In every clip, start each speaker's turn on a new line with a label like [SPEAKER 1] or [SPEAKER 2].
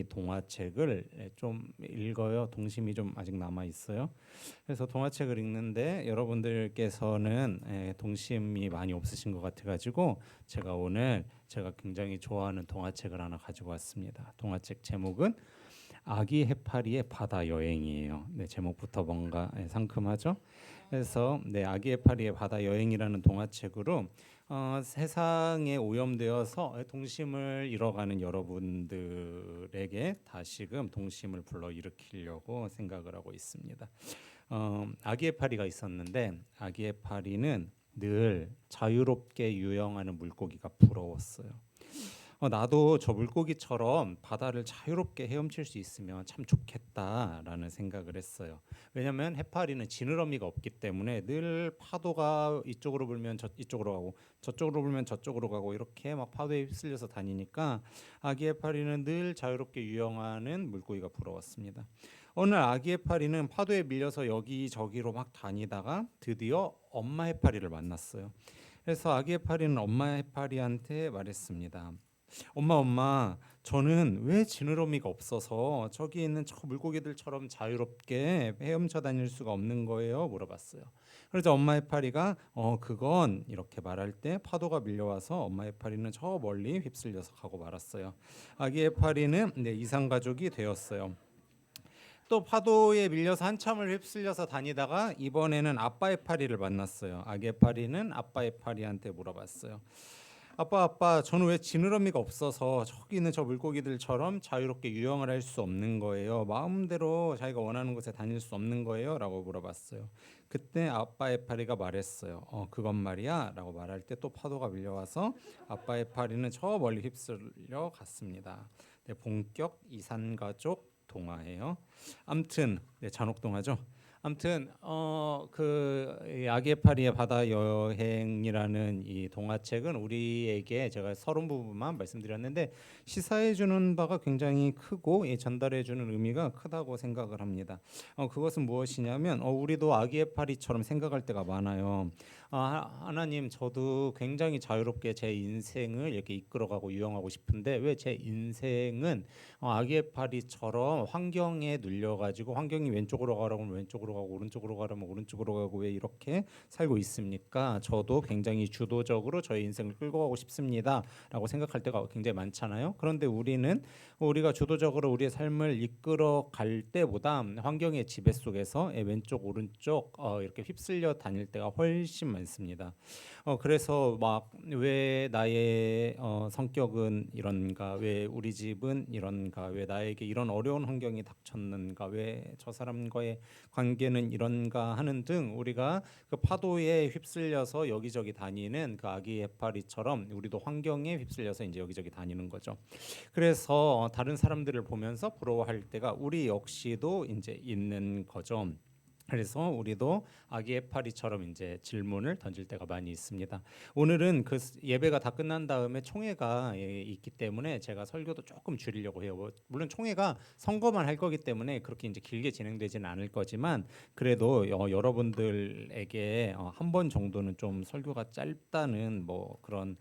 [SPEAKER 1] 동화책을 좀 읽어요. 동심이 좀 아직 남아 있어요. 그래서 동화책을 읽는데 여러분들께서는 동심이 많이 없으신 것 같아가지고 제가 오늘 제가 굉장히 좋아하는 동화책을 하나 가지고 왔습니다. 동화책 제목은 아기 해파리의 바다 여행이에요. 네, 제목부터 뭔가 상큼하죠? 그래서 네, 아기 해파리의 바다 여행이라는 동화책으로 세상에 오염되어서 동심을 잃어가는 여러분들에게 다시금 동심을 불러일으키려고 생각을 하고 있습니다. 아기 해파리가 있었는데 아기 해파리는 늘 자유롭게 유영하는 물고기가 부러웠어요. 나도 저 물고기처럼 바다를 자유롭게 헤엄칠 수 있으면 참 좋겠다라는 생각을 했어요. 왜냐하면 해파리는 지느러미가 없기 때문에 늘 파도가 이쪽으로 불면 이쪽으로 가고 저쪽으로 불면 저쪽으로 가고 이렇게 막 파도에 휩쓸려서 다니니까 아기 해파리는 늘 자유롭게 유영하는 물고기가 부러웠습니다. 어느 날 아기 해파리는 파도에 밀려서 여기저기로 막 다니다가 드디어 엄마 해파리를 만났어요. 그래서 아기 해파리는 엄마 해파리한테 말했습니다. 엄마, 저는 왜 지느러미가 없어서 저기 있는 저 물고기들처럼 자유롭게 헤엄쳐 다닐 수가 없는 거예요? 물어봤어요. 그래서 엄마 해파리가 그건 이렇게 말할 때 파도가 밀려와서 엄마 해파리는 저 멀리 휩쓸려서 가고 말았어요. 아기 해파리는 이상 가족이 되었어요. 또 파도에 밀려서 한참을 휩쓸려서 다니다가 이번에는 아빠 해파리를 만났어요. 아기 해파리는 아빠 해파리한테 물어봤어요. 아빠, 저는 왜 지느러미가 없어서 저기 있는 저 물고기들처럼 자유롭게 유영을 할 수 없는 거예요? 마음대로 자기가 원하는 곳에 다닐 수 없는 거예요? 라고 물어봤어요. 그때 아빠 해파리가 말했어요. 그건 말이야 라고 말할 때 또 파도가 밀려와서 아빠 해파리는 저 멀리 휩쓸려 갔습니다. 네, 본격 이산가족 동화예요. 암튼 잔혹 동화죠. 아무튼 그 아기 해파리의 바다 여행이라는 이 동화책은 우리에게 제가 서론 부분만 말씀드렸는데 시사해 주는 바가 굉장히 크고 전달해 주는 의미가 크다고 생각을 합니다. 그것은 무엇이냐면 우리도 아기 해파리처럼 생각할 때가 많아요. 하나님, 저도 굉장히 자유롭게 제 인생을 이렇게 이끌어가고 유영하고 싶은데 왜 제 인생은 아기 해파리처럼 환경에 눌려가지고 환경이 왼쪽으로 가라면 왼쪽으로 가고 오른쪽으로 가라면 오른쪽으로 가고 왜 이렇게 살고 있습니까? 저도 굉장히 주도적으로 저의 인생을 끌고 가고 싶습니다라고 생각할 때가 굉장히 많잖아요. 그런데 우리가 주도적으로 우리의 삶을 이끌어 갈 때보다 환경의 지배 속에서 왼쪽 오른쪽 이렇게 휩쓸려 다닐 때가 훨씬 많습니다. 그래서 막 왜 나의 성격은 이런가, 왜 우리 집은 이런가, 왜 나에게 이런 어려운 환경이 닥쳤는가, 왜 저 사람과의 관계는 이런가 하는 등 우리가 그 파도에 휩쓸려서 여기저기 다니는 그 아기 해파리처럼 우리도 환경에 휩쓸려서 이제 여기저기 다니는 거죠. 그래서 다른 사람들을 보면서 부러워할 때가 우리 역시도 이제 있는 거죠. 그래서 우리도 아기 해파리처럼 이제 질문을 던질 때가 많이 있습니다. 오늘은 그 예배가 다 끝난 다음에 총회가 있기 때문에 제가 설교도 조금 줄이려고 해요. 물론 총회가 선거만 할 거기 때문에 그렇게 이제 길게 진행되지는 않을 거지만 그래도 여러분들에게 한 번 정도는 좀 설교가 짧다는 뭐 그런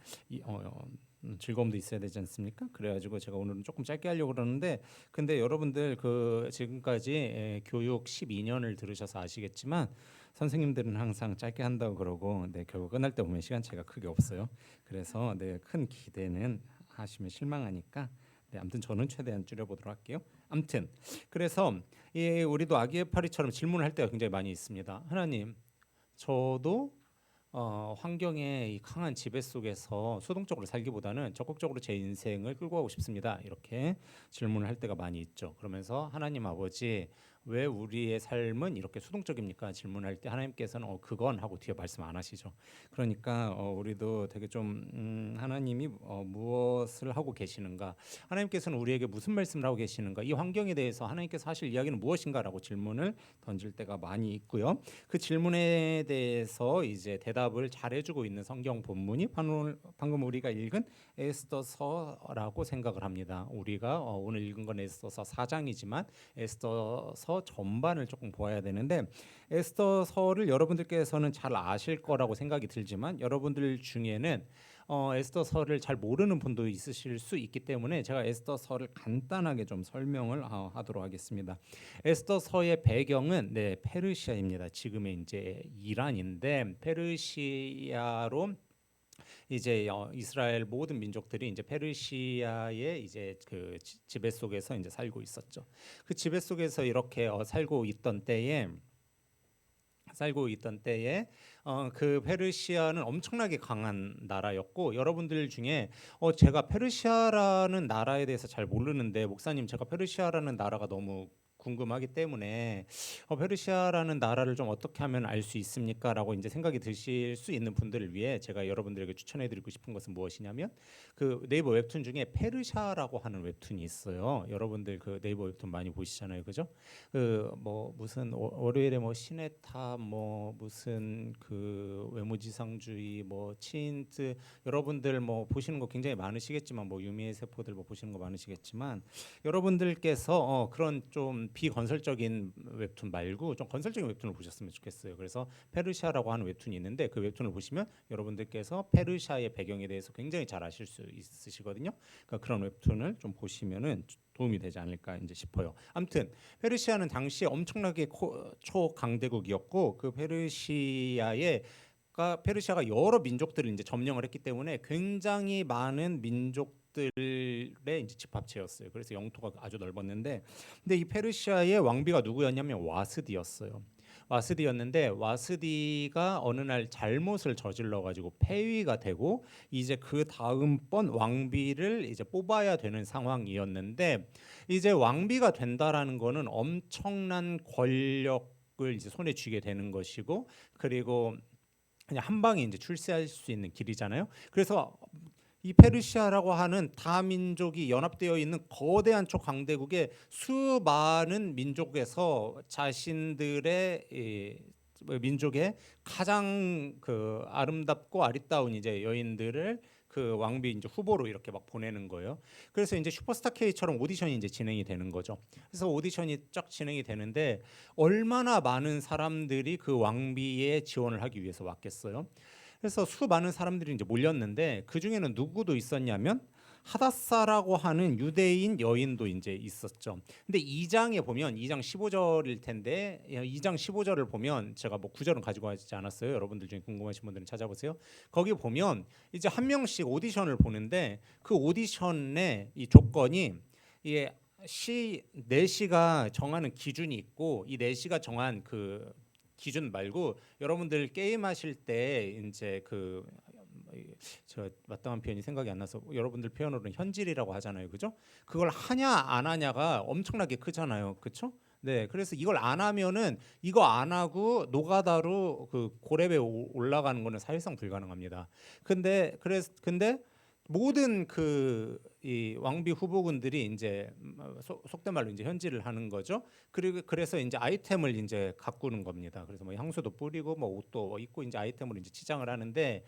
[SPEAKER 1] 즐거움도 있어야 되지 않습니까? 그래가지고 제가 오늘은 조금 짧게 하려고 그러는데 근데 여러분들 그 지금까지 교육 12년을 들으셔서 아시겠지만 선생님들은 항상 짧게 한다고 그러고 결국 끝날 때 보면 시간차가 크게 없어요. 그래서 큰 기대는 하시면 실망하니까 아무튼 저는 최대한 줄여보도록 할게요. 아무튼 그래서 우리도 아기 해파리처럼 질문을 할 때가 굉장히 많이 있습니다. 하나님, 저도 환경의 이 강한 지배 속에서 수동적으로 살기보다는 적극적으로 제 인생을 끌고 가고 싶습니다. 이렇게 질문을 할 때가 많이 있죠. 그러면서 하나님 아버지, 왜 우리의 삶은 이렇게 수동적입니까? 질문할 때 하나님께서는 그건 하고 뒤에 말씀 안 하시죠. 그러니까 우리도 되게 좀 하나님이 무엇을 하고 계시는가? 하나님께서는 우리에게 무슨 말씀을 하고 계시는가? 이 환경에 대해서 하나님께서 하실 이야기는 무엇인가라고 질문을 던질 때가 많이 있고요. 그 질문에 대해서 이제 대답을 잘 해주고 있는 성경 본문이 방금 우리가 읽은 에스더서라고 생각을 합니다. 우리가 오늘 읽은 건 에스더서 4장이지만 에스더서 전반을 조금 보아야 되는데 에스더서를 여러분들께서는 잘 아실 거라고 생각이 들지만 여러분들 중에는 에스더서를 잘 모르는 분도 있으실 수 있기 때문에 제가 에스더서를 간단하게 좀 설명을 하도록 하겠습니다. 에스더서의 배경은 페르시아입니다. 지금의 이제 이란인데 페르시아로 이제 이스라엘 모든 민족들이 이제 페르시아의 이제 그 지배 속에서 이제 살고 있었죠. 그 지배 속에서 이렇게 살고 있던 때에 그 페르시아는 엄청나게 강한 나라였고 여러분들 중에 제가 페르시아라는 나라에 대해서 잘 모르는데 목사님 제가 페르시아라는 나라가 너무 궁금하기 때문에 페르시아라는 나라를 좀 어떻게 하면 알 수 있습니까라고 이제 생각이 드실 수 있는 분들을 위해 제가 여러분들에게 추천해드리고 싶은 것은 무엇이냐면 그 네이버 웹툰 중에 페르시아라고 하는 웹툰이 있어요. 여러분들 그 네이버 웹툰 많이 보시잖아요, 그죠? 그 뭐 무슨 월요일에 뭐 시네타 뭐 무슨 그 외모지상주의 뭐 치인트 여러분들 뭐 보시는 거 굉장히 많으시겠지만 뭐 유미의 세포들 뭐 보시는 거 많으시겠지만 여러분들께서 그런 좀 비건설적인 웹툰 말고 좀 건설적인 웹툰을 보셨으면 좋겠어요. 그래서 페르시아라고 하는 웹툰이 있는데 그 웹툰을 보시면 여러분들께서 페르시아의 배경에 대해서 굉장히 잘 아실 수 있으시거든요. 그러니까 그런 웹툰을 좀 보시면은 도움이 되지 않을까 이제 싶어요. 아무튼 페르시아는 당시에 엄청나게 초강대국이었고 그 페르시아가 여러 민족들을 이제 점령을 했기 때문에 굉장히 많은 민족들의 이제 집합체였어요. 그래서 영토가 아주 넓었는데, 근데 이 페르시아의 왕비가 누구였냐면 와스디였어요. 와스디였는데 와스디가 어느 날 잘못을 저질러 가지고 폐위가 되고 이제 그 다음번 왕비를 이제 뽑아야 되는 상황이었는데 이제 왕비가 된다라는 거는 엄청난 권력을 이제 손에 쥐게 되는 것이고 그리고 그냥 한 방에 이제 출세할 수 있는 길이잖아요. 그래서 이 페르시아라고 하는 다민족이 연합되어 있는 거대한 초강대국의 수많은 민족에서 자신들의 민족의 가장 그 아름답고 아리따운 이제 여인들을 그 왕비 이제 후보로 이렇게 막 보내는 거예요. 그래서 이제 슈퍼스타 K처럼 오디션이 이제 진행이 되는 거죠. 그래서 오디션이 쫙 진행이 되는데 얼마나 많은 사람들이 그 왕비에 지원을 하기 위해서 왔겠어요. 그래서 수많은 사람들이 이제 몰렸는데 그 중에는 누구도 있었냐면 하다사라고 하는 유대인 여인도 이제 있었죠. 근데 2장에 보면 2장 15절일 텐데 2장 15절을 보면 제가 뭐 9절은 가지고 가지 않았어요. 여러분들 중에 궁금하신 분들은 찾아보세요. 거기 보면 이제 한 명씩 오디션을 보는데 그 오디션의 이 조건이 이게 내시가 정하는 기준이 있고 이 내시가 정한 그 기준 말고 여러분들 게임하실 때 이제 저 마땅한 표현이 생각이 안 나서 여러분들 표현으로는 현질이라고 하잖아요, 그죠? 그걸 하냐 안 하냐가 엄청나게 크잖아요, 그렇죠? 네, 그래서 이걸 안 하면은 이거 안 하고 노가다로 그 고렙에 올라가는 거는 사실상 불가능합니다. 근데 모든 그 이 왕비 후보군들이 이제 속된 말로 이제 현질을 하는 거죠. 그리고 그래서 이제 아이템을 이제 가꾸는 겁니다. 그래서 뭐 향수도 뿌리고 뭐 옷도 입고 이제 아이템으로 이제 치장을 하는데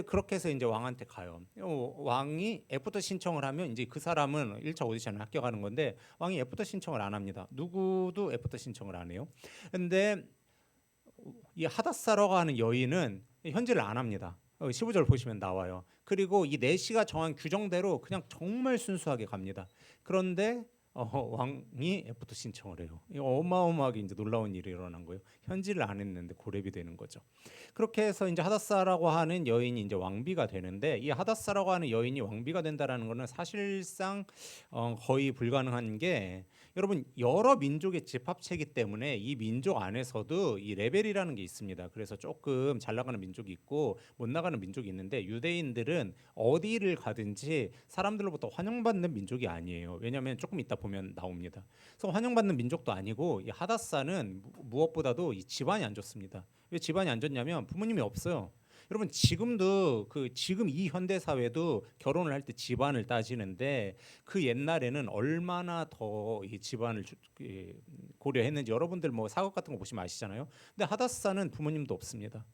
[SPEAKER 1] 그렇게 해서 이제 왕한테 가요. 왕이 애프터 신청을 하면 이제 그 사람은 1차 오디션을 합격하는 건데 왕이 애프터 신청을 안 합니다. 누구도 애프터 신청을 안 해요. 근데 이 하닷사라고 하는 여인은 현질을 안 합니다. 15절 보시면 나와요. 그리고 이 내시가 정한 규정대로 그냥 정말 순수하게 갑니다. 그런데 왕이 애프터 신청을 해요. 어마어마하게 이제 놀라운 일이 일어난 거예요. 현질을 안 했는데 고렙이 되는 거죠. 그렇게 해서 이제 하닷사라고 하는 여인이 이제 왕비가 되는데 이 하닷사라고 하는 여인이 왕비가 된다라는 거는 사실상 거의 불가능한 게 여러분 여러 민족의 집합체이기 때문에 이 민족 안에서도 이 레벨이라는 게 있습니다. 그래서 조금 잘 나가는 민족이 있고 못 나가는 민족이 있는데 유대인들은 어디를 가든지 사람들로부터 환영받는 민족이 아니에요. 왜냐하면 조금 이따 보면 나옵니다. 그래서 환영받는 민족도 아니고 이 하닷사는 무엇보다도 이 집안이 안 좋습니다. 왜 집안이 안 좋냐면 부모님이 없어요. 여러분 지금도 지금 이 현대 사회도 결혼을 할 때 집안을 따지는데 그 옛날에는 얼마나 더 이 집안을 고려했는지 여러분들 뭐 사극 같은 거 보시면 아시잖아요. 근데 하닷사는 부모님도 없습니다.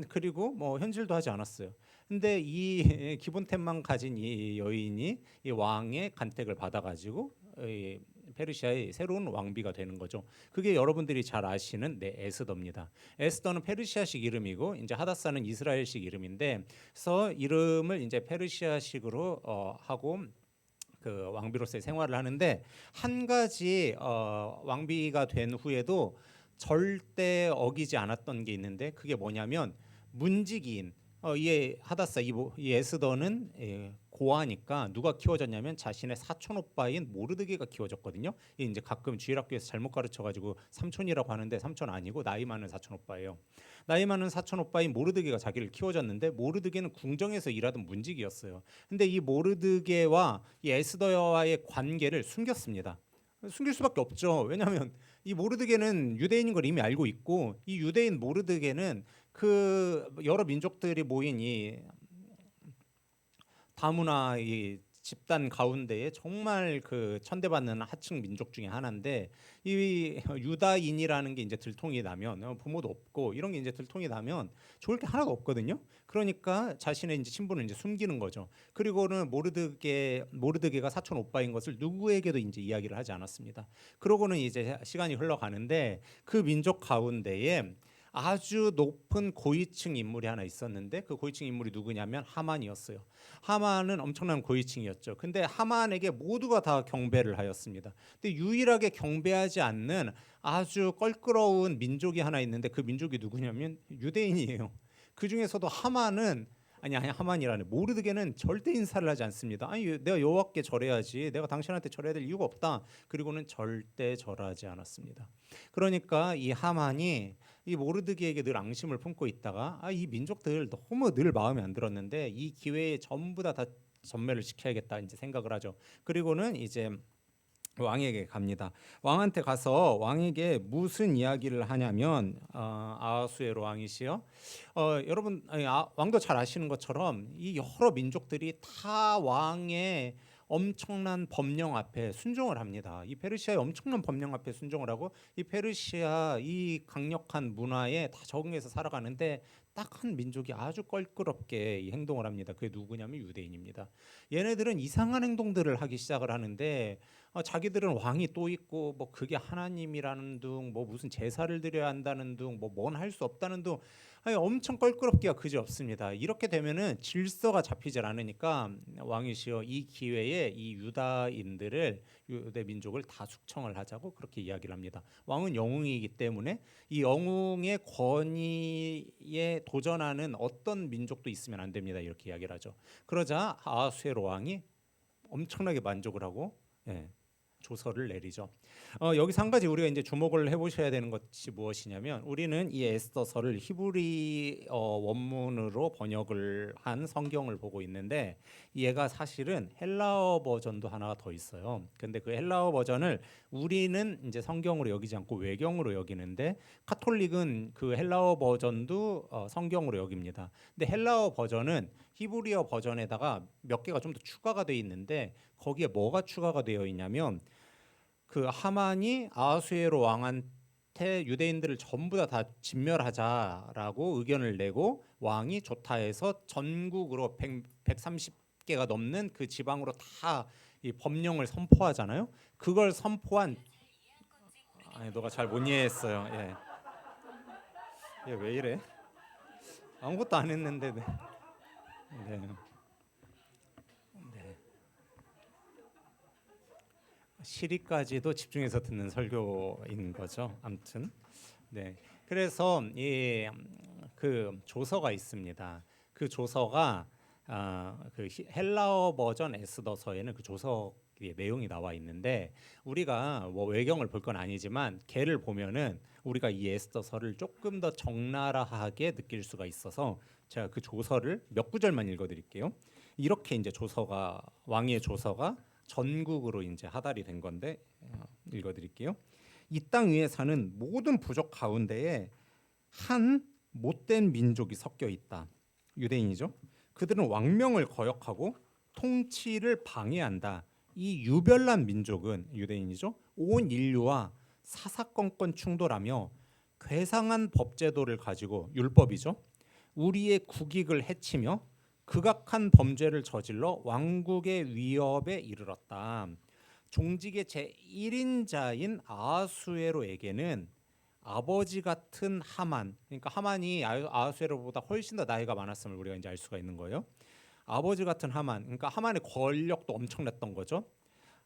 [SPEAKER 1] 그리고 뭐 현질도 하지 않았어요. 근데 이 기본템만 가진 이 여인이 이 왕의 간택을 받아가지고 페르시아의 새로운 왕비가 되는 거죠. 그게 여러분들이 잘 아시는 에스더입니다. 에스더는 페르시아식 이름이고 이제 하다사는 이스라엘식 이름인데, 그래서 이름을 이제 페르시아식으로 하고 그 왕비로서의 생활을 하는데, 한 가지 왕비가 된 후에도 절대 어기지 않았던 게 있는데, 그게 뭐냐면 문지기인 이 하다사 이 에스더는 고아니까 누가 키워졌냐면 자신의 사촌 오빠인 모르드게가 키워졌거든요. 이제 가끔 주일학교에서 잘못 가르쳐가지고 삼촌이라고 하는데 삼촌 아니고 나이 많은 사촌 오빠예요. 나이 많은 사촌 오빠인 모르드게가 자기를 키워줬는데, 모르드게는 궁정에서 일하던 문지기였어요. 근데 이 모르드게와 이 에스더와의 관계를 숨겼습니다. 숨길 수밖에 없죠. 왜냐하면 이 모르드게는 유대인인 걸 이미 알고 있고, 이 유대인 모르드게는 그 여러 민족들이 모인 이 다문화 이 집단 가운데에 정말 그 천대받는 하층 민족 중에 하나인데, 이 유다인이라는 게 이제 들통이 나면 부모도 없고 이런 게 이제 들통이 나면 좋을 게 하나도 없거든요. 그러니까 자신의 이제 신분을 이제 숨기는 거죠. 그리고는 모르드게가 사촌 오빠인 것을 누구에게도 이제 이야기를 하지 않았습니다. 그러고는 이제 시간이 흘러가는데, 그 민족 가운데에 아주 높은 고위층 인물이 하나 있었는데, 그 고위층 인물이 누구냐면 하만이었어요. 하만은 엄청난 고위층이었죠. 근데 하만에게 모두가 다 경배를 하였습니다. 근데 유일하게 경배하지 않는 아주 껄끄러운 민족이 하나 있는데, 그 민족이 누구냐면 유대인이에요. 그 중에서도 하만은 아니 하만이라네, 모르드게는 절대 인사를 하지 않습니다. 아니 내가 여호와께 절해야지, 내가 당신한테 절해야 될 이유가 없다. 그리고는 절대 절하지 않았습니다. 그러니까 이 하만이 이 모르드게에게 늘 앙심을 품고 있다가, 이 민족들 너무 늘 마음에 안 들었는데 이 기회에 전부 다 전멸을 시켜야겠다 이제 생각을 하죠. 그리고는 이제 왕에게 갑니다. 왕한테 가서 왕에게 무슨 이야기를 하냐면, 아하수에로 왕이시여, 여러분 왕도 잘 아시는 것처럼 이 여러 민족들이 다 왕의 엄청난 법령 앞에 순종을 합니다. 이 페르시아의 엄청난 법령 앞에 순종을 하고, 이 페르시아 이 강력한 문화에 다 적응해서 살아가는데, 딱 한 민족이 아주 껄끄럽게 이 행동을 합니다. 그게 누구냐면 유대인입니다. 얘네들은 이상한 행동들을 하기 시작을 하는데, 자기들은 왕이 또 있고 뭐 그게 하나님이라는 둥, 뭐 무슨 제사를 드려야 한다는 둥, 뭐 뭔 할 수 없다는 둥, 아니 엄청 껄끄럽기가 그지없습니다. 이렇게 되면은 질서가 잡히질 않으니까 왕이시여, 이 기회에 이 유다인들을, 유대 민족을 다 숙청을 하자고 그렇게 이야기를 합니다. 왕은 영웅이기 때문에 이 영웅의 권위에 도전하는 어떤 민족도 있으면 안 됩니다. 이렇게 이야기를 하죠. 그러자 아하수에로 왕이 엄청나게 만족을 하고 조서를 내리죠. 여기서 한 가지 우리가 이제 주목을 해보셔야 되는 것이 무엇이냐면, 우리는 이 에스더서를 히브리 원문으로 번역을 한 성경을 보고 있는데, 얘가 사실은 헬라어 버전도 하나가 더 있어요. 근데 그 헬라어 버전을 우리는 이제 성경으로 여기지 않고 외경으로 여기는데, 카톨릭은 그 헬라어 버전도 성경으로 여깁니다. 근데 헬라어 버전은 히브리어 버전에다가 몇 개가 좀 더 추가가 돼 있는데, 거기에 뭐가 추가가 되어 있냐면, 그 하만이 아하수에로 왕한테 유대인들을 전부 다 진멸하자라고 의견을 내고, 왕이 좋다 해서 전국으로 130개가 넘는 그 지방으로 다 이 법령을 선포하잖아요. 그걸 선포한, 아니 너가 잘 못 이해했어요. 얘 왜 이래? 아무것도 안 했는데. 네. 네. 시리까지도 집중해서 듣는 설교인 거죠. 아무튼 그래서 이 그 조서가 있습니다. 그 조서가 그 헬라어 버전 에스더서에는 그 조서의 내용이 나와 있는데, 우리가 뭐 외경을 볼 건 아니지만 걔를 보면은 우리가 이 에스더서를 조금 더 적나라하게 느낄 수가 있어서 제가 그 조서를 몇 구절만 읽어드릴게요. 이렇게 이제 조서가, 왕의 조서가 전국으로 이제 하달이 된 건데 읽어드릴게요. 이 땅 위에 사는 모든 부족 가운데에 한 못된 민족이 섞여 있다. 유대인이죠. 그들은 왕명을 거역하고 통치를 방해한다. 이 유별난 민족은, 유대인이죠, 온 인류와 사사건건 충돌하며 괴상한 법제도를 가지고, 율법이죠, 우리의 국익을 해치며 극악한 범죄를 저질러 왕국의 위협에 이르렀다. 종직의 제1인자인 아하수에로에게는 아버지 같은 하만, 그러니까 하만이 아하수에로보다 훨씬 더 나이가 많았음을 우리가 이제 알 수가 있는 거예요. 아버지 같은 하만, 그러니까 하만의 권력도 엄청났던 거죠.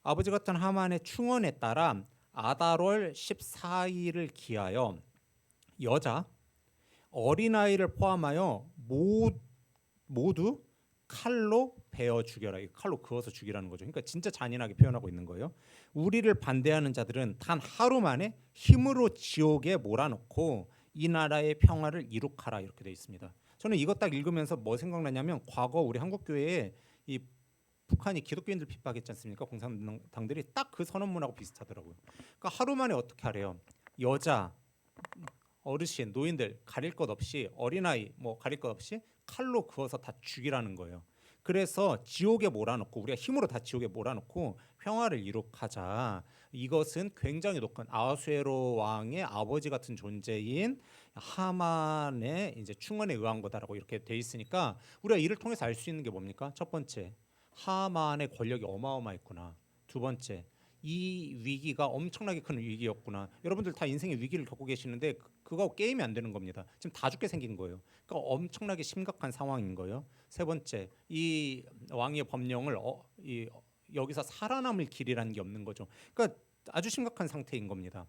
[SPEAKER 1] 아버지 같은 하만의 충언에 따라 아달월 14일을 기하여 여자, 어린아이를 포함하여 모두 칼로 베어 죽여라. 칼로 그어서 죽이라는 거죠. 그러니까 진짜 잔인하게 표현하고 있는 거예요. 우리를 반대하는 자들은 단 하루 만에 힘으로 지옥에 몰아넣고 이 나라의 평화를 이룩하라 이렇게 돼 있습니다. 저는 이거 딱 읽으면서 뭐 생각나냐면 과거 우리 한국 교회에 이 북한이 기독교인들 핍박했지 않습니까? 공산당들이 딱 그 선언문하고 비슷하더라고요. 그러니까 하루 만에 어떻게 하래요? 여자, 어르신, 노인들 가릴 것 없이 어린아이 뭐 가릴 것 없이 칼로 그어서 다 죽이라는 거예요. 그래서 지옥에 몰아넣고 우리가 힘으로 다 지옥에 몰아넣고 평화를 이룩하자. 이것은 굉장히 높은 아하수에로 왕의 아버지 같은 존재인 하만의 이제 충언에 의한 거다라고 이렇게 돼 있으니까 우리가 이를 통해서 알 수 있는 게 뭡니까? 첫 번째, 하만의 권력이 어마어마했구나. 두 번째, 이 위기가 엄청나게 큰 위기였구나. 여러분들 다 인생의 위기를 겪고 계시는데 그거 게임이 안 되는 겁니다. 지금 다 죽게 생긴 거예요. 그러니까 엄청나게 심각한 상황인 거예요. 세 번째, 이 왕의 법령을 여기서 살아남을 길이라는 게 없는 거죠. 그러니까 아주 심각한 상태인 겁니다.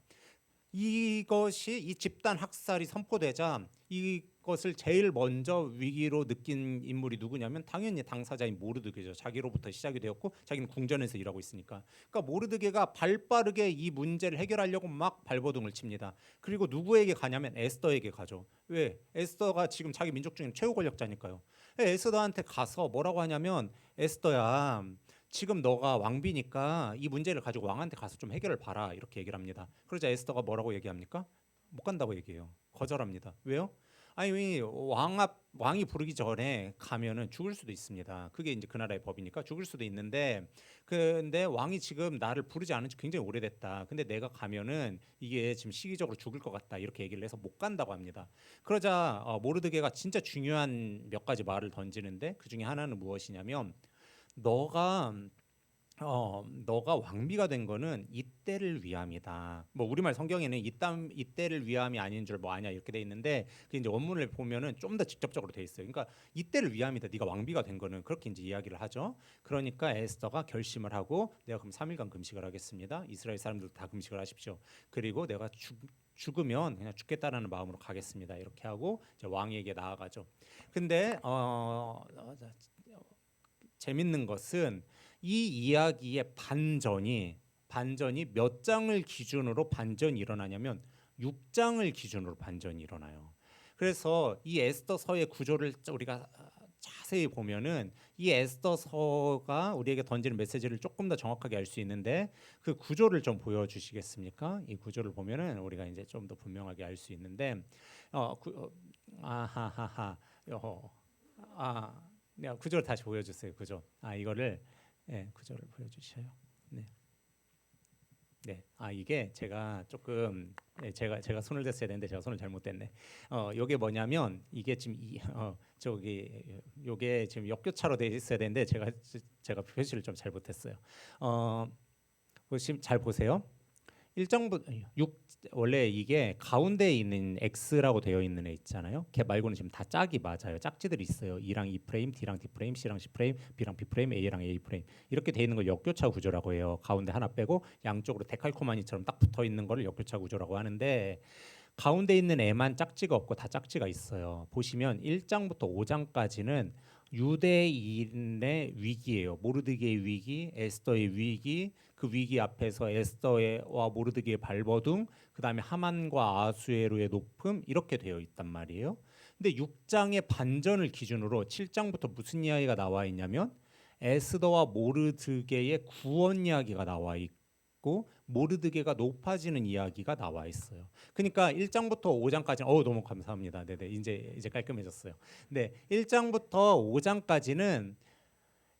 [SPEAKER 1] 이것이 이 집단 학살이 선포되자 이것을 제일 먼저 위기로 느낀 인물이 누구냐면 당연히 당사자인 모르드게죠. 자기로부터 시작이 되었고 자기는 궁전에서 일하고 있으니까. 그러니까 모르드게가 발빠르게 이 문제를 해결하려고 막 발버둥을 칩니다. 그리고 누구에게 가냐면 에스더에게 가죠. 왜? 에스더가 지금 자기 민족 중에 최고 권력자니까요. 에스더한테 가서 뭐라고 하냐면 에스더야, 지금 너가 왕비니까 이 문제를 가지고 왕한테 가서 좀 해결을 봐라 이렇게 얘기를 합니다. 그러자 에스더가 뭐라고 얘기합니까? 못 간다고 얘기해요. 거절합니다. 왜요? 아니 왕이 부르기 전에 가면은 죽을 수도 있습니다. 그게 이제 그 나라의 법이니까 죽을 수도 있는데 근데 왕이 지금 나를 부르지 않은 지 굉장히 오래됐다. 근데 내가 가면은 이게 지금 시기적으로 죽을 것 같다 이렇게 얘기를 해서 못 간다고 합니다. 그러자 모르드게가 진짜 중요한 몇 가지 말을 던지는데 그 중에 하나는 무엇이냐면 너가 왕비가 된 거는 이때를 위함이다. 뭐 우리말 성경에는 이때를 위함이 아닌 줄 뭐 아냐 이렇게 돼 있는데 그 이제 원문을 보면은 좀 더 직접적으로 돼 있어요. 그러니까 이때를 위함이다. 네가 왕비가 된 거는 그렇게 이제 이야기를 하죠. 그러니까 에스더가 결심을 하고 내가 그럼 3일간 금식을 하겠습니다. 이스라엘 사람들 다 금식을 하십시오. 그리고 내가 죽으면 그냥 죽겠다라는 마음으로 가겠습니다. 이렇게 하고 이제 왕에게 나아가죠. 근데 재밌는 것은 이 이야기의 반전이 몇 장을 기준으로 반전이 일어나냐면 6장을 기준으로 반전이 일어나요. 그래서 이 에스더서의 구조를 우리가 자세히 보면은 이 에스더서가 우리에게 던지는 메시지를 조금 더 정확하게 알 수 있는데 그 구조를 좀 보여주시겠습니까? 이 구조를 보면은 우리가 이제 좀 더 분명하게 알 수 있는데 아하하하 네, 구조를 다시 보여주세요. 구조. 이거를 구조를 보여주셔요. 네. 네. 이게 제가 조금 제가 손을 댔어야 되는데 제가 손을 잘못 댔네. 요게 뭐냐면 이게 지금 요게 지금 역교차로 돼 있어야 되는데 제가 표시를 좀 잘못했어요. 보시면 잘 보세요. 1장부터 6 원래 이게 가운데에 있는 X라고 되어 있는 애 있잖아요. 걔 말고는 지금 다 짝이 맞아요. 짝지들이 있어요. E랑 E 프레임, D랑 D 프레임, C랑 C 프레임, B랑 B 프레임, A랑 A 프레임 이렇게 되어 있는 걸 역교차 구조라고 해요. 가운데 하나 빼고 양쪽으로 데칼코마니처럼 딱 붙어 있는 거를 역교차 구조라고 하는데 가운데 있는 애만 짝지가 없고 다 짝지가 있어요. 보시면 1장부터 5장까지는 유대인의 위기예요. 모르드게의 위기, 에스더의 위기, 그 위기 앞에서 에스더와 모르드게의 발버둥, 그다음에 하만과 아하수에로의 높음 이렇게 되어 있단 말이에요. 근데 6장의 반전을 기준으로 7장부터 무슨 이야기가 나와 있냐면 에스더와 모르드게의 구원 이야기가 나와 있고 모르드게가 높아지는 이야기가 나와 있어요. 그러니까 1장부터 5장까지는 너무 감사합니다. 네네. 이제 깔끔해졌어요. 네. 1장부터 5장까지는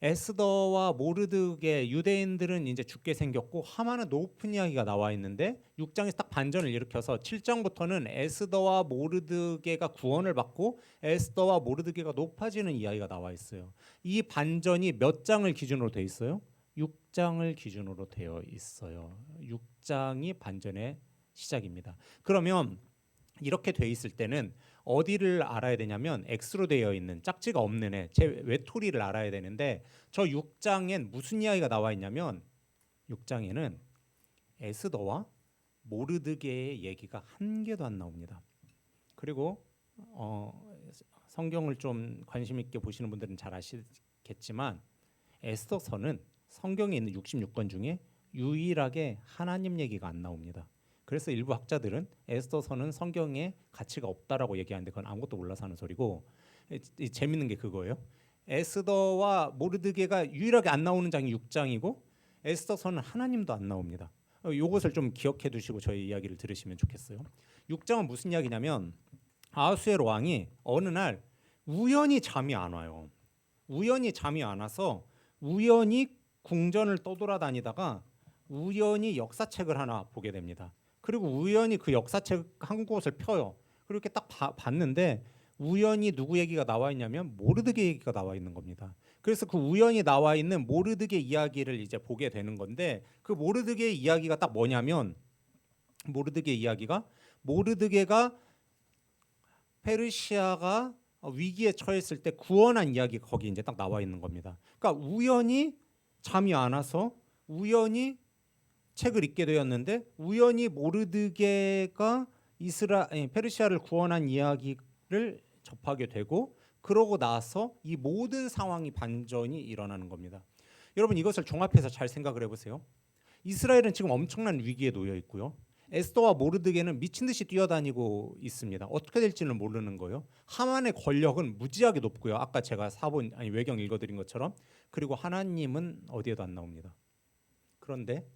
[SPEAKER 1] 에스더와 모르드게 유대인들은 이제 죽게 생겼고 하만은 높은 이야기가 나와 있는데 6장에서 딱 반전을 일으켜서 7장부터는 에스더와 모르드게가 구원을 받고 에스더와 모르드게가 높아지는 이야기가 나와 있어요. 이 반전이 몇 장을 기준으로 돼 있어요? 6장을 기준으로 되어 있어요. 6장이 반전의 시작입니다. 그러면 이렇게 돼 있을 때는 어디를 알아야 되냐면 X로 되어 있는 짝지가 없는 애, 제 외톨이를 알아야 되는데 저 6장엔 무슨 이야기가 나와 있냐면 6장에는 에스더와 모르드게의 얘기가 한 개도 안 나옵니다. 그리고 성경을 좀 관심 있게 보시는 분들은 잘 아시겠지만 에스더서는 성경에 있는 66권 중에 유일하게 하나님 얘기가 안 나옵니다. 그래서 일부 학자들은 에스더서는 성경에 가치가 없다라고 얘기하는데 그건 아무것도 몰라서 하는 소리고, 재밌는 게 그거예요. 에스더와 모르드게가 유일하게 안 나오는 장이 6장이고 에스더서는 하나님도 안 나옵니다. 이것을 좀 기억해 두시고 저희 이야기를 들으시면 좋겠어요. 6장은 무슨 이야기냐면 아하수에로 왕이 어느 날 우연히 잠이 안 와요. 우연히 잠이 안 와서 우연히 궁전을 떠돌아다니다가 우연히 역사책을 하나 보게 됩니다. 그리고 우연히 그 역사책 한 곳을 펴요. 그리고 이렇게 딱 봤는데 우연히 누구 얘기가 나와 있냐면 모르드게 얘기가 나와 있는 겁니다. 그래서 그 우연히 나와 있는 모르드게 이야기를 이제 보게 되는 건데 그 모르드게 이야기가 딱 뭐냐면 모르드게가 페르시아가 위기에 처했을 때 구원한 이야기가 거기 이제 딱 나와 있는 겁니다. 그러니까 우연히 잠이 안 와서 우연히 책을 읽게 되었는데 우연히 모르드게가 페르시아를 구원한 이야기를 접하게 되고 그러고 나서 이 모든 상황이 반전이 일어나는 겁니다. 여러분 이것을 종합해서 잘 생각을 해보세요. 이스라엘은 지금 엄청난 위기에 놓여 있고요. 에스더와 모르드게는 미친 듯이 뛰어다니고 있습니다. 어떻게 될지는 모르는 거예요. 하만의 권력은 무지하게 높고요. 아까 제가 외경 읽어드린 것처럼. 그리고 하나님은 어디에도 안 나옵니다. 그런데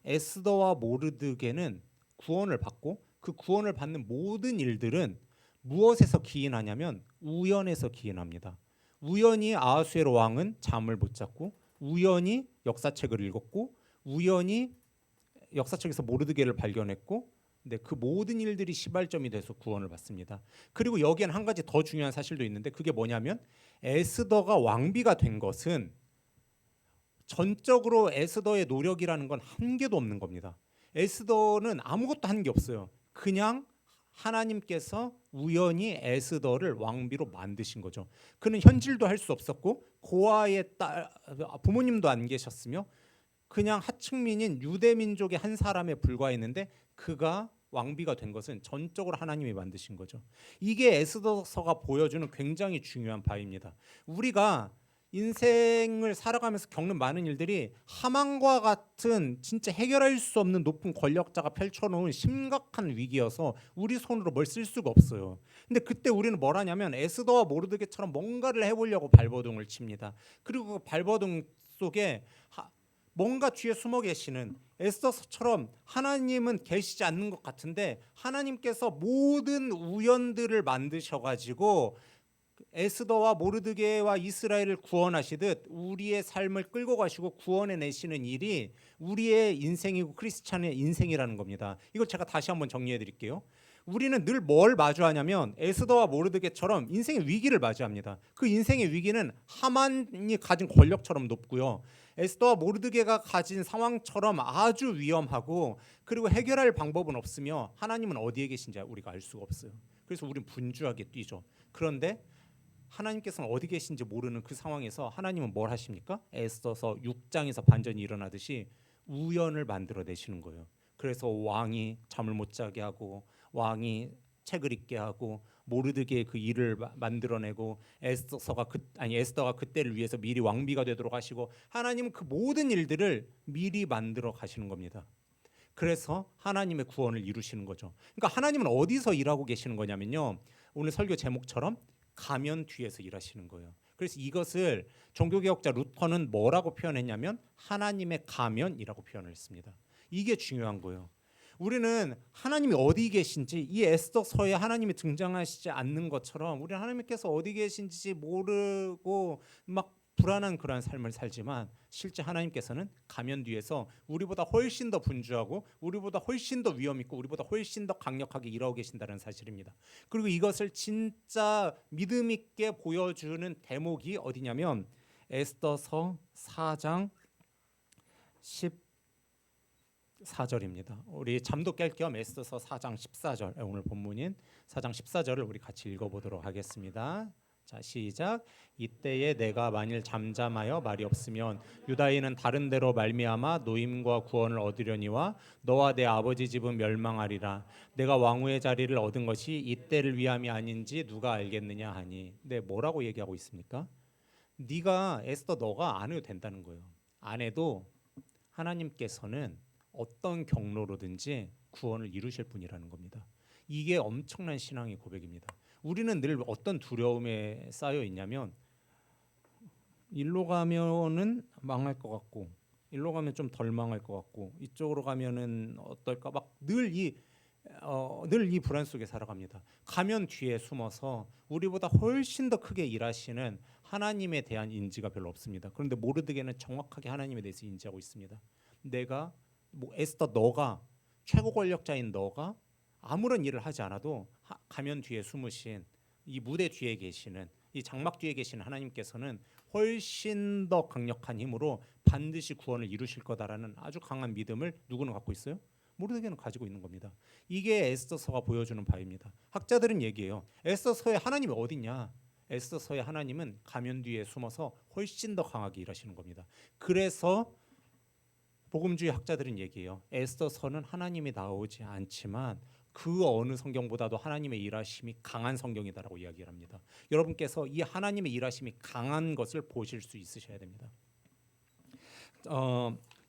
[SPEAKER 1] 에스더와 모르드게는 구원을 받고 그 구원을 받는 모든 일들은 무엇에서 기인하냐면 우연에서 기인합니다. 우연히 아하수에로 왕은 잠을 못 잤고 우연히 역사책을 읽었고 우연히 역사책에서 모르드게를 발견했고 근데 그 모든 일들이 시발점이 돼서 구원을 받습니다. 그리고 여기에는 한 가지 더 중요한 사실도 있는데 그게 뭐냐면 에스더가 왕비가 된 것은 전적으로 에스더의 노력이라는 건 한 개도 없는 겁니다. 에스더는 아무것도 한 게 없어요. 그냥 하나님께서 우연히 에스더를 왕비로 만드신 거죠. 그는 현질도 할 수 없었고 고아의 부모님도 안 계셨으며 그냥 하층민인 유대 민족의 한 사람에 불과했는데 그가 왕비가 된 것은 전적으로 하나님이 만드신 거죠. 이게 에스더서가 보여주는 굉장히 중요한 바입니다. 우리가 인생을 살아가면서 겪는 많은 일들이 하만과 같은 진짜 해결할 수 없는 높은 권력자가 펼쳐놓은 심각한 위기여서 우리 손으로 뭘 쓸 수가 없어요. 근데 그때 우리는 뭘 하냐면 에스더와 모르드게처럼 뭔가를 해보려고 발버둥을 칩니다. 그리고 그 발버둥 속에 뭔가 뒤에 숨어 계시는 에스더처럼 하나님은 계시지 않는 것 같은데 하나님께서 모든 우연들을 만드셔가지고 에스더와 모르드게와 이스라엘을 구원하시듯 우리의 삶을 끌고 가시고 구원해 내시는 일이 우리의 인생이고 크리스찬의 인생이라는 겁니다. 이걸 제가 다시 한번 정리해 드릴게요. 우리는 늘 뭘 마주하냐면 에스더와 모르드게처럼 인생의 위기를 맞이합니다. 그 인생의 위기는 하만이 가진 권력처럼 높고요. 에스더와 모르드게가 가진 상황처럼 아주 위험하고 그리고 해결할 방법은 없으며 하나님은 어디에 계신지 우리가 알 수가 없어요. 그래서 우리는 분주하게 뛰죠. 그런데 하나님께서는 어디 계신지 모르는 그 상황에서 하나님은 뭘 하십니까? 에스더서 6장에서 반전이 일어나듯이 우연을 만들어내시는 거예요. 그래서 왕이 잠을 못 자게 하고 왕이 책을 읽게 하고 모르드게의 그 일을 만들어내고 에스더가 그때를 위해서 미리 왕비가 되도록 하시고 하나님은 그 모든 일들을 미리 만들어 가시는 겁니다. 그래서 하나님의 구원을 이루시는 거죠. 그러니까 하나님은 어디서 일하고 계시는 거냐면요. 오늘 설교 제목처럼 가면 뒤에서 일하시는 거예요. 그래서 이것을 종교개혁자 루터는 뭐라고 표현했냐면 하나님의 가면이라고 표현을 했습니다. 이게 중요한 거예요. 우리는 하나님이 어디 계신지 이 에스더서에 하나님이 등장하시지 않는 것처럼 우리는 하나님께서 어디 계신지 모르고 막 불안한 그러한 삶을 살지만 실제 하나님께서는 가면 뒤에서 우리보다 훨씬 더 분주하고 우리보다 훨씬 더 위험 있고 우리보다 훨씬 더 강력하게 일하고 계신다는 사실입니다. 그리고 이것을 진짜 믿음 있게 보여주는 대목이 어디냐면 에스더서 4장 14절입니다. 우리 잠도 깰 겸 에스더서 4장 14절, 오늘 본문인 4장 14절을 우리 같이 읽어보도록 하겠습니다. 자, 시작. 이때에 내가 만일 잠잠하여 말이 없으면 유다인은 다른 데로 말미암아 노임과 구원을 얻으려니와 너와 내 아버지 집은 멸망하리라. 내가 왕후의 자리를 얻은 것이 이때를 위함이 아닌지 누가 알겠느냐 하니. 네, 뭐라고 얘기하고 있습니까? 네가 에스더 너가 안 해도 된다는 거예요. 안 해도 하나님께서는 어떤 경로로든지 구원을 이루실 분이라는 겁니다. 이게 엄청난 신앙의 고백입니다. 우리는 늘 어떤 두려움에 쌓여 있냐면 일로 가면은 망할 것 같고 일로 가면 좀 덜 망할 것 같고 이쪽으로 가면은 어떨까 막 늘 이 불안 속에 살아갑니다. 가면 뒤에 숨어서 우리보다 훨씬 더 크게 일하시는 하나님에 대한 인지가 별로 없습니다. 그런데 모르드게는 정확하게 하나님에 대해서 인지하고 있습니다. 내가 에스더 너가 최고 권력자인 너가 아무런 일을 하지 않아도 가면 뒤에 숨으신 이 무대 뒤에 계시는 이 장막 뒤에 계신 하나님께서는 훨씬 더 강력한 힘으로 반드시 구원을 이루실 거다라는 아주 강한 믿음을 누구는 갖고 있어요? 모르드게는 가지고 있는 겁니다. 이게 에스더서가 보여주는 바입니다. 학자들은 얘기해요. 에스더서에 하나님이 어딨냐? 에스더서의 하나님은 가면 뒤에 숨어서 훨씬 더 강하게 일하시는 겁니다. 그래서 복음주의 학자들은 얘기해요. 에스더서는 하나님이 나오지 않지만 그 어느 성경보다도 하나님의 일하심이 강한 성경이다라고 이야기를 합니다. 여러분께서 이 하나님의 일하심이 강한 것을 보실 수 있으셔야 됩니다.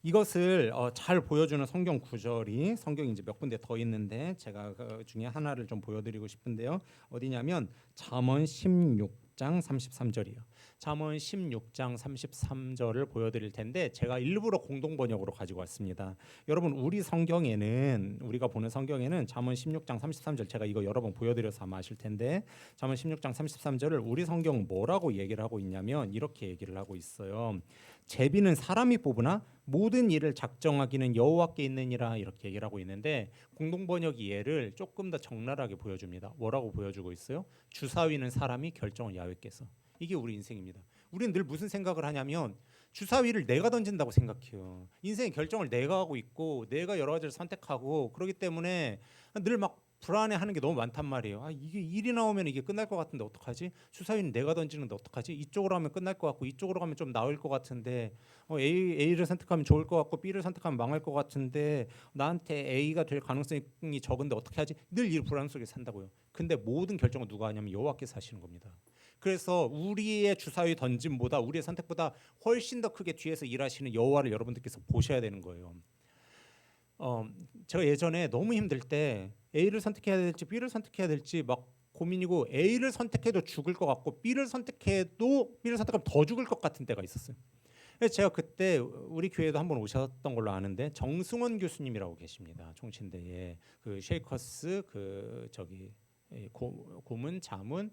[SPEAKER 1] 이것을 잘 보여주는 성경 구절이 성경이 이제 몇 군데 더 있는데 제가 그 중에 하나를 좀 보여드리고 싶은데요. 어디냐면 잠언 16장 33절이요. 잠언 16장 33절을 보여드릴 텐데 제가 일부러 공동 번역으로 가지고 왔습니다. 여러분 우리 성경에는 우리가 보는 성경에는 잠언 16장 33절 제가 이거 여러 번 보여드려서 아마 아실 텐데 잠언 16장 33절을 우리 성경 뭐라고 얘기를 하고 있냐면 이렇게 얘기를 하고 있어요. 제비는 사람이 뽑으나 모든 일을 작정하기는 여호와께 있느니라 이렇게 얘기를 하고 있는데 공동 번역이 얘를 조금 더 적나라하게 보여줍니다. 뭐라고 보여주고 있어요? 주사위는 사람이 결정은 야훼께서. 이게 우리 인생입니다. 우리는 늘 무슨 생각을 하냐면 주사위를 내가 던진다고 생각해요. 인생의 결정을 내가 하고 있고 내가 여러 가지를 선택하고 그렇기 때문에 늘 막 불안해하는 게 너무 많단 말이에요. 이게 일이 나오면 이게 끝날 것 같은데 어떡하지? 주사위는 내가 던지는데 어떡하지? 이쪽으로 하면 끝날 것 같고 이쪽으로 가면 좀 나을 것 같은데 A를 선택하면 좋을 것 같고 B를 선택하면 망할 것 같은데 나한테 A가 될 가능성이 적은데 어떻게 하지? 늘 이 불안 속에 산다고요. 근데 모든 결정은 누가 하냐면 여호와께서 하시는 겁니다. 그래서 우리의 주사위 던짐보다 우리의 선택보다 훨씬 더 크게 뒤에서 일하시는 여호와를 여러분들께서 보셔야 되는 거예요. 제가 예전에 너무 힘들 때 A를 선택해야 될지 B를 선택해야 될지 막 고민이고 A를 선택해도 죽을 것 같고 B를 선택하면 더 죽을 것 같은 때가 있었어요. 그래서 제가 그때 우리 교회도 한번 오셨던 걸로 아는데 정승원 교수님이라고 계십니다. 총신대에 그 쉐이커스 고문 자문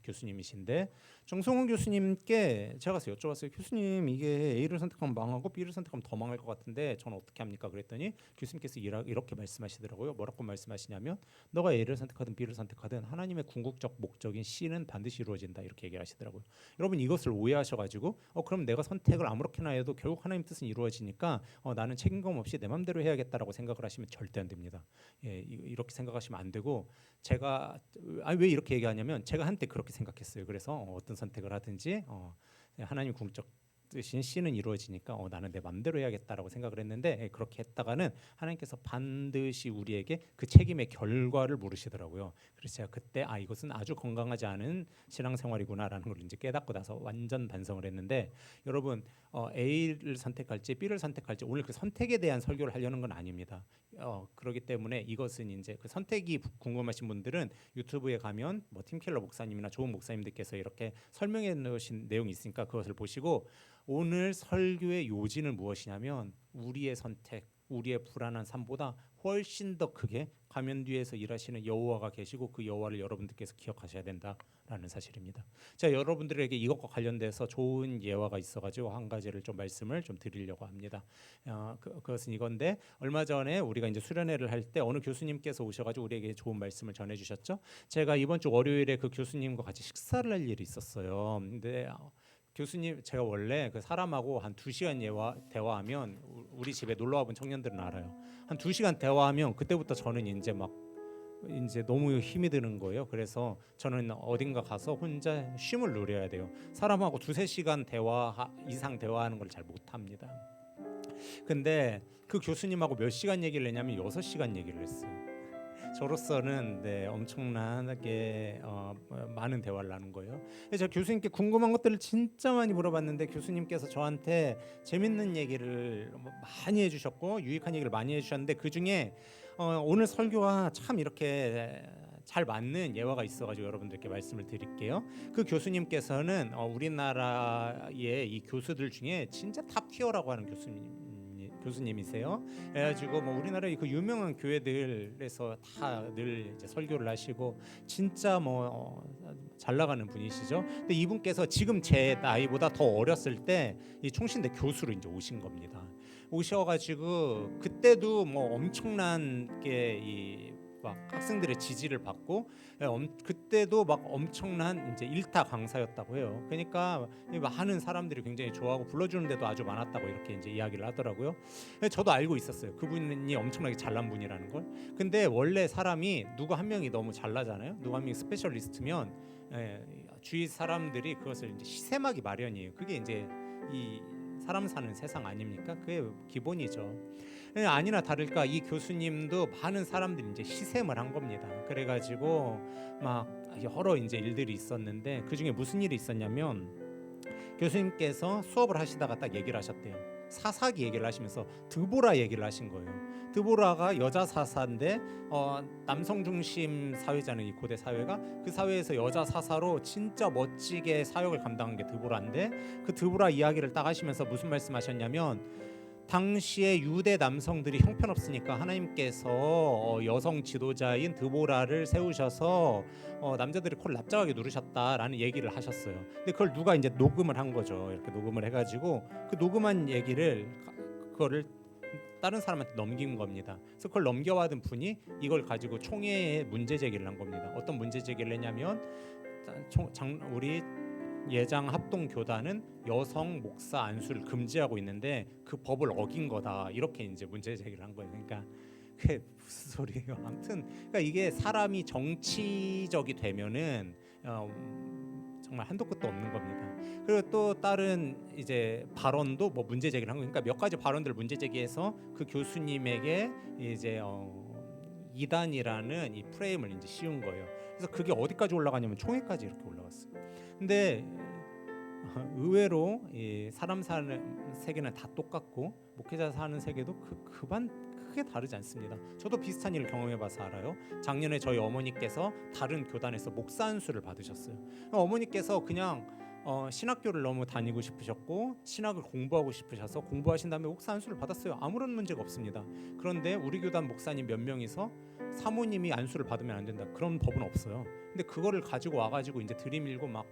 [SPEAKER 1] 교수님이신데 정성훈 교수님께 제가 가서 여쭤봤어요. 교수님 이게 A를 선택하면 망하고 B를 선택하면 더 망할 것 같은데 저는 어떻게 합니까? 그랬더니 교수님께서 이렇게 말씀하시더라고요. 뭐라고 말씀하시냐면 너가 A를 선택하든 B를 선택하든 하나님의 궁극적 목적인 C는 반드시 이루어진다 이렇게 얘기를 하시더라고요. 여러분 이것을 오해하셔가지고 그럼 내가 선택을 아무렇게나 해도 결국 하나님 뜻은 이루어지니까 나는 책임감 없이 내 맘대로 해야겠다라고 생각을 하시면 절대 안 됩니다. 이렇게 생각하시면 안 되고 제가 왜 이렇게 얘기하냐면 제가 한때 그렇게 생각했어요. 그래서 어떤 선택을 하든지 하나님 궁극적 뜻인 C는 이루어지니까 나는 내 맘대로 해야겠다라고 생각을 했는데 그렇게 했다가는 하나님께서 반드시 우리에게 그 책임의 결과를 물으시더라고요. 그래서 제가 그때 이것은 아주 건강하지 않은 신앙생활이구나라는 걸 이제 깨닫고 나서 완전 반성을 했는데 여러분 A를 선택할지 B를 선택할지 오늘 그 선택에 대한 설교를 하려는 건 아닙니다. 그렇기 때문에 이것은 이제 그 선택이 궁금하신 분들은 유튜브에 가면 뭐 팀켈러 목사님이나 좋은 목사님들께서 이렇게 설명해 놓으신 내용이 있으니까 그것을 보시고 오늘 설교의 요지는 무엇이냐면 우리의 선택, 우리의 불안한 삶보다 훨씬 더 크게 가면 뒤에서 일하시는 여호와가 계시고 그 여호와를 여러분들께서 기억하셔야 된다라는 사실입니다. 자, 여러분들에게 이것과 관련돼서 좋은 예화가 있어가지고 한 가지를 좀 말씀을 좀 드리려고 합니다. 그것은 이건데 얼마 전에 우리가 이제 수련회를 할 때 어느 교수님께서 오셔가지고 우리에게 좋은 말씀을 전해주셨죠. 제가 이번 주 월요일에 그 교수님과 같이 식사를 할 일이 있었어요. 근데 교수님, 제가 원래 그 사람하고 한 2시간 대화하면 우리 집에 놀러 와본 청년들은 알아요. 한 2시간 대화하면 그때부터 저는 이제 너무 힘이 드는 거예요. 그래서 저는 어딘가 가서 혼자 쉼을 누려야 돼요. 사람하고 2~3시간 이상 대화하는 걸 잘 못합니다. 근데 그 교수님하고 몇 시간 얘기를 했냐면 6시간 얘기를 했어요. 저로서는 엄청나게 많은 대화를 나눈 거예요. 그래서 제가 교수님께 궁금한 것들을 진짜 많이 물어봤는데 교수님께서 저한테 재밌는 얘기를 많이 해주셨고 유익한 얘기를 많이 해주셨는데 그 중에 오늘 설교와 참 이렇게 잘 맞는 예화가 있어가지고 여러분들께 말씀을 드릴게요. 그 교수님께서는 우리나라의 이 교수들 중에 진짜 탑 티어라고 하는 교수님이세요. 그래가지고 뭐 우리나라의 그 유명한 교회들에서 다 늘 이제 설교를 하시고 진짜 잘 나가는 분이시죠. 근데 이분께서 지금 제 나이보다 더 어렸을 때 이 총신대 교수로 이제 오신 겁니다. 오셔가지고 그때도 엄청난 게 막 학생들의 지지를 받고 그때도 막 엄청난 이제 일타 강사였다고 해요. 그러니까 많은 사람들이 굉장히 좋아하고 불러주는 데도 아주 많았다고 이렇게 이제 이야기를 하더라고요. 저도 알고 있었어요. 그분이 엄청나게 잘난 분이라는 걸. 근데 원래 사람이 누구 한 명이 너무 잘나잖아요. 누구 한 명이 스페셜리스트면 주위 사람들이 그것을 이제 시샘하기 마련이에요. 그게 이제 이 사람 사는 세상 아닙니까? 그게 기본이죠. 아니나 다를까 이 교수님도 많은 사람들이 이제 시샘을 한 겁니다. 그래가지고 막 여러 이제 일들이 있었는데 그 중에 무슨 일이 있었냐면 교수님께서 수업을 하시다가 딱 얘기를 하셨대요. 사사기 얘기를 하시면서 드보라 얘기를 하신 거예요. 드보라가 여자 사사인데 남성 중심 사회잖아요. 이 고대 사회가 그 사회에서 여자 사사로 진짜 멋지게 사역을 감당한 게 드보라인데 그 드보라 이야기를 딱 하시면서 무슨 말씀하셨냐면 당시에 유대 남성들이 형편없으니까 하나님께서 여성 지도자인 드보라를 세우셔서 남자들이 코를 납작하게 누르셨다라는 얘기를 하셨어요. 근데 그걸 누가 이제 녹음을 한 거죠. 이렇게 녹음을 해가지고 그 녹음한 얘기를 그거를 다른 사람한테 넘긴 겁니다. 그래서 그걸 넘겨받은 분이 이걸 가지고 총회에 문제 제기를 한 겁니다. 어떤 문제 제기를 했냐면 우리 예장 합동 교단은 여성 목사 안수를 금지하고 있는데 그 법을 어긴 거다 이렇게 이제 문제 제기를 한 거예요. 그러니까 그게 무슨 소리예요? 아무튼 그러니까 이게 사람이 정치적이 되면은 정말 한도 끝도 없는 겁니다. 그리고 또 다른 이제 발언도 문제 제기를 한 거니까 그러니까 몇 가지 발언들을 문제 제기해서 그 교수님에게 이제 이단이라는 이 프레임을 이제 씌운 거예요. 그래서 그게 어디까지 올라가냐면 총회까지 이렇게 올라갔어요. 근데 의외로 이 사람 사는 세계는 다 똑같고 목회자 사는 세계도 그반 크게 다르지 않습니다. 저도 비슷한 일을 경험해봐서 알아요. 작년에 저희 어머니께서 다른 교단에서 목사 안수를 받으셨어요. 어머니께서 그냥 신학교를 너무 다니고 싶으셨고 신학을 공부하고 싶으셔서 공부하신 다음에 목사 안수를 받았어요. 아무런 문제가 없습니다. 그런데 우리 교단 목사님 몇 명이서 사모님이 안수를 받으면 안 된다 그런 법은 없어요. 근데 그거를 가지고 와가지고 이제 들이밀고 막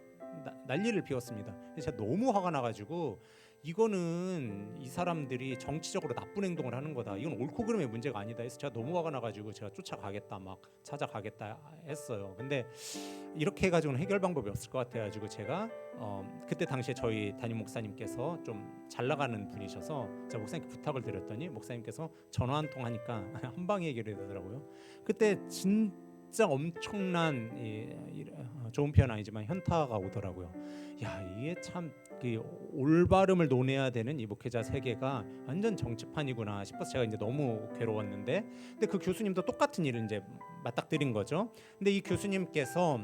[SPEAKER 1] 난리를 피웠습니다. 제가 너무 화가 나가지고 이거는 이 사람들이 정치적으로 나쁜 행동을 하는 거다. 이건 옳고 그름의 문제가 아니다 해서 제가 너무 화가 나가지고 제가 쫓아가겠다 막 찾아가겠다 했어요. 근데 이렇게 해가지고는 해결 방법이 없을 것 같아가지고 제가 그때 당시에 저희 담임 목사님께서 좀 잘 나가는 분이셔서 제가 목사님께 부탁을 드렸더니 목사님께서 전화 한 통 하니까 한 방에 해결이 되더라고요. 그때 진짜 엄청난 좋은 표현 아니지만 현타가 오더라고요. 야 이게 참 올바름을 논해야 되는 이 목회자 세계가 완전 정치판이구나 싶어서 제가 이제 너무 괴로웠는데, 근데 그 교수님도 똑같은 일을 이제 맞닥뜨린 거죠. 근데 이 교수님께서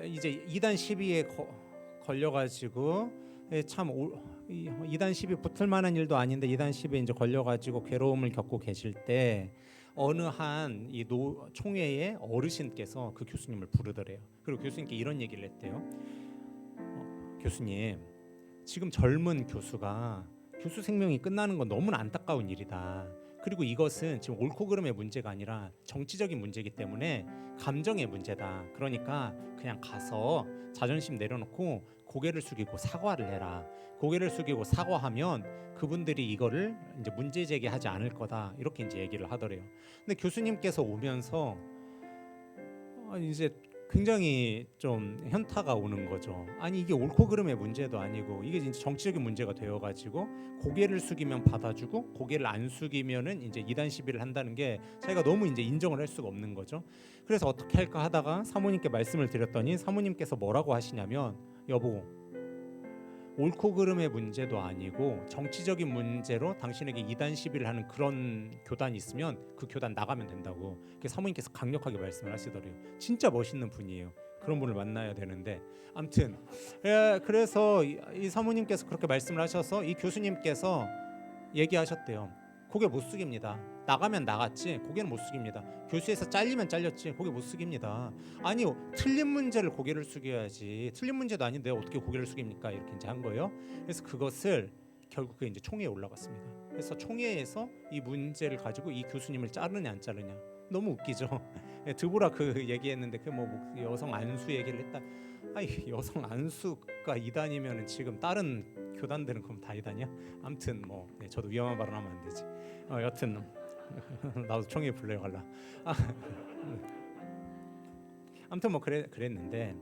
[SPEAKER 1] 이제 2단 시비에 걸려가지고 참 2단 시비 붙을 만한 일도 아닌데 2단 시비에 이제 걸려가지고 괴로움을 겪고 계실 때 어느 한 이 총회의 어르신께서 그 교수님을 부르더래요. 그리고 교수님께 이런 얘기를 했대요. 교수님, 지금 젊은 교수가 교수 생명이 끝나는 건 너무나 안타까운 일이다. 그리고 이것은 지금 옳고 그름의 문제가 아니라 정치적인 문제이기 때문에 감정의 문제다. 그러니까 그냥 가서 자존심 내려놓고 고개를 숙이고 사과를 해라. 고개를 숙이고 사과하면 그분들이 이거를 이제 문제 제기하지 않을 거다. 이렇게 이제 얘기를 하더래요. 근데 교수님께서 오면서 이제 굉장히 좀 현타가 오는 거죠. 아니 이게 옳고 그름의 문제도 아니고 이게 진짜 정치적인 문제가 되어가지고 고개를 숙이면 받아주고 고개를 안 숙이면은 이제 이단 시비를 한다는 게 자기가 너무 이제 인정을 할 수가 없는 거죠. 그래서 어떻게 할까 하다가 사모님께 말씀을 드렸더니 사모님께서 뭐라고 하시냐면 여보 옳고 그름의 문제도 아니고 정치적인 문제로 당신에게 이단 시비를 하는 그런 교단이 있으면 그 교단 나가면 된다고 사모님께서 강력하게 말씀을 하시더래요. 진짜 멋있는 분이에요. 그런 분을 만나야 되는데 아무튼 그래서 이 사모님께서 그렇게 말씀을 하셔서 이 교수님께서 얘기하셨대요. 고개 못 숙입니다. 나가면 나갔지 고개는 못 숙입니다. 교수에서 잘리면 잘렸지 고개 못 숙입니다. 아니 틀린 문제를 고개를 숙여야지 틀린 문제도 아닌데 어떻게 고개를 숙입니까? 이렇게 이제 한 거예요. 그래서 그것을 결국 이제 총회에 올라갔습니다. 그래서 총회에서 이 문제를 가지고 이 교수님을 자르냐 안 자르냐 너무 웃기죠. 드보라 그 얘기했는데 그 뭐 여성 안수 얘기를 했다. 아니 여성 안수가 이단이면은 지금 다른 교단들은 그럼 다 이단이야? 아무튼 뭐 저도 위험한 발언하면 안 되지. 여튼 나도 총회 불러갈라. 아무튼 뭐 그랬는데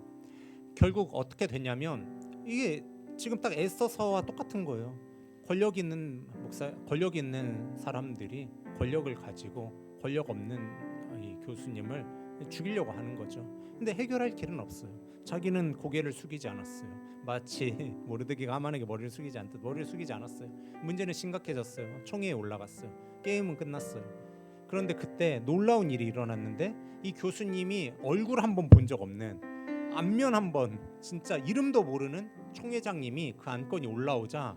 [SPEAKER 1] 결국 어떻게 됐냐면 이게 지금 딱 에스더서와 똑같은 거예요. 권력 있는 권력 있는 사람들이 권력을 가지고 권력 없는 이 교수님을 죽이려고 하는 거죠. 근데 해결할 길은 없어요. 자기는 고개를 숙이지 않았어요. 마치 모르드기가 하만에게 머리를 숙이지 않듯 머리를 숙이지 않았어요. 문제는 심각해졌어요. 총회에 올라갔어요. 게임은 끝났어요. 그런데 그때 놀라운 일이 일어났는데 이 교수님이 얼굴 한번 본 적 없는 안면 한번 진짜 이름도 모르는 총회장님이 그 안건이 올라오자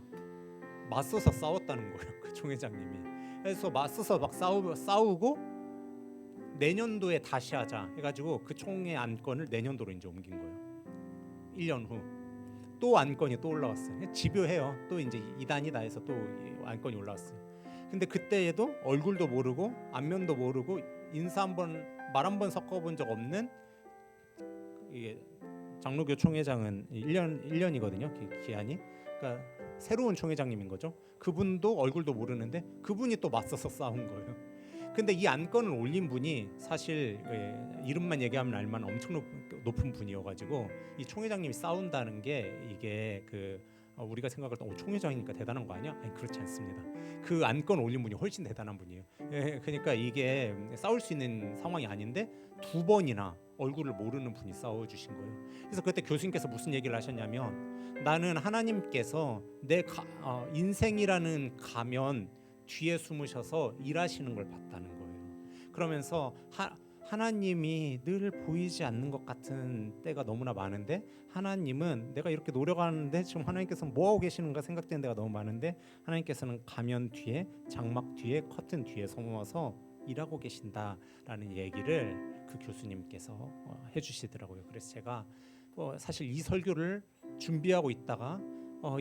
[SPEAKER 1] 맞서서 싸웠다는 거예요. 그 총회장님이. 그래서 맞서서 막 싸우고 내년도에 다시 하자 해가지고 그 총회 안건을 내년도로 이제 옮긴 거예요. 1년 후 또 안건이 또 올라왔어요. 집요해요. 또 이제 이단이다 해서 또 안건이 올라왔어요. 근데 그때에도 얼굴도 모르고 안면도 모르고 인사 한번 말 한번 섞어본 적 없는 이게 장로교 총회장은 1년이거든요. 기한이. 그러니까 새로운 총회장님인 거죠. 그분도 얼굴도 모르는데 그분이 또 맞서서 싸운 거예요. 근데 이 안건을 올린 분이 사실 이름만 얘기하면 알만 엄청 높은 분이어가지고 이 총회장님이 싸운다는 게 이게 우리가 생각할 때 총회장이니까 대단한 거 아니야? 아니 그렇지 않습니다. 그 안건 올린 분이 훨씬 대단한 분이에요. 그러니까 이게 싸울 수 있는 상황이 아닌데 두 번이나 얼굴을 모르는 분이 싸워주신 거예요. 그래서 그때 교수님께서 무슨 얘기를 하셨냐면 나는 하나님께서 내 인생이라는 가면 뒤에 숨으셔서 일하시는 걸 봤다는 거예요. 그러면서 하나님이 늘 보이지 않는 것 같은 때가 너무나 많은데 하나님은 내가 이렇게 노력하는데 지금 하나님께서는 뭐하고 계시는가 생각되는 데가 너무 많은데 하나님께서는 가면 뒤에 장막 뒤에 커튼 뒤에 숨어서 일하고 계신다라는 얘기를 그 교수님께서 해주시더라고요. 그래서 제가 사실 이 설교를 준비하고 있다가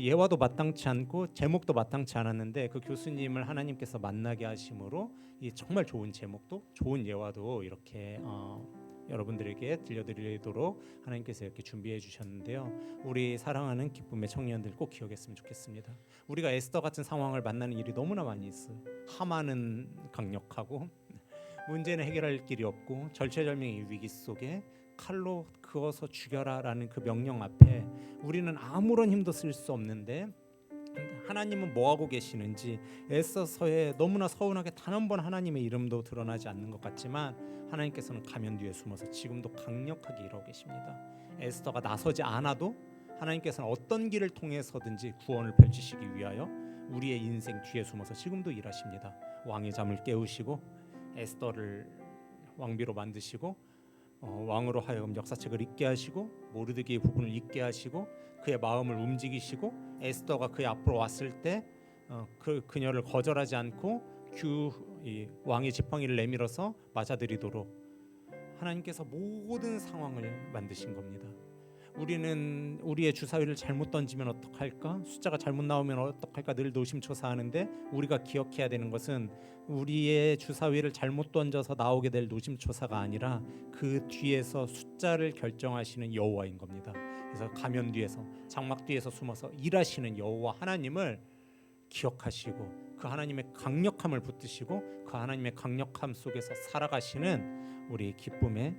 [SPEAKER 1] 예화도 마땅치 않고 제목도 마땅치 않았는데 그 교수님을 하나님께서 만나게 하심으로 이 정말 좋은 제목도 좋은 예화도 이렇게 여러분들에게 들려드리도록 하나님께서 이렇게 준비해 주셨는데요. 우리 사랑하는 기쁨의 청년들 꼭 기억했으면 좋겠습니다. 우리가 에스더 같은 상황을 만나는 일이 너무나 많이 있어요. 하만은 강력하고 문제는 해결할 길이 없고 절체절명의 위기 속에 칼로 그어서 죽여라라는 그 명령 앞에 우리는 아무런 힘도 쓸 수 없는데 하나님은 뭐하고 계시는지 에스더서에 너무나 서운하게 단 한 번 하나님의 이름도 드러나지 않는 것 같지만 하나님께서는 가면 뒤에 숨어서 지금도 강력하게 일하고 계십니다. 에스더가 나서지 않아도 하나님께서는 어떤 길을 통해서든지 구원을 펼치시기 위하여 우리의 인생 뒤에 숨어서 지금도 일하십니다. 왕의 잠을 깨우시고 에스더를 왕비로 만드시고 왕으로 하여금 역사책을 읽게 하시고 모르드게의 부분을 읽게 하시고 그의 마음을 움직이시고 에스더가 그의 앞으로 왔을 때 그녀를 거절하지 않고 왕의 지팡이를 내밀어서 맞아들이도록 하나님께서 모든 상황을 만드신 겁니다. 우리는 우리의 주사위를 잘못 던지면 어떡할까? 숫자가 잘못 나오면 어떡할까? 늘 노심초사하는데 우리가 기억해야 되는 것은 우리의 주사위를 잘못 던져서 나오게 될 노심초사가 아니라 그 뒤에서 숫자를 결정하시는 여호와인 겁니다. 그래서 가면 뒤에서 장막 뒤에서 숨어서 일하시는 여호와 하나님을 기억하시고 그 하나님의 강력함을 붙드시고 그 하나님의 강력함 속에서 살아가시는 우리 기쁨의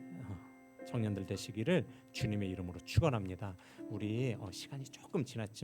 [SPEAKER 1] 청년들 되시기를 주님의 이름으로 축원합니다. 우리 시간이 조금 지났지만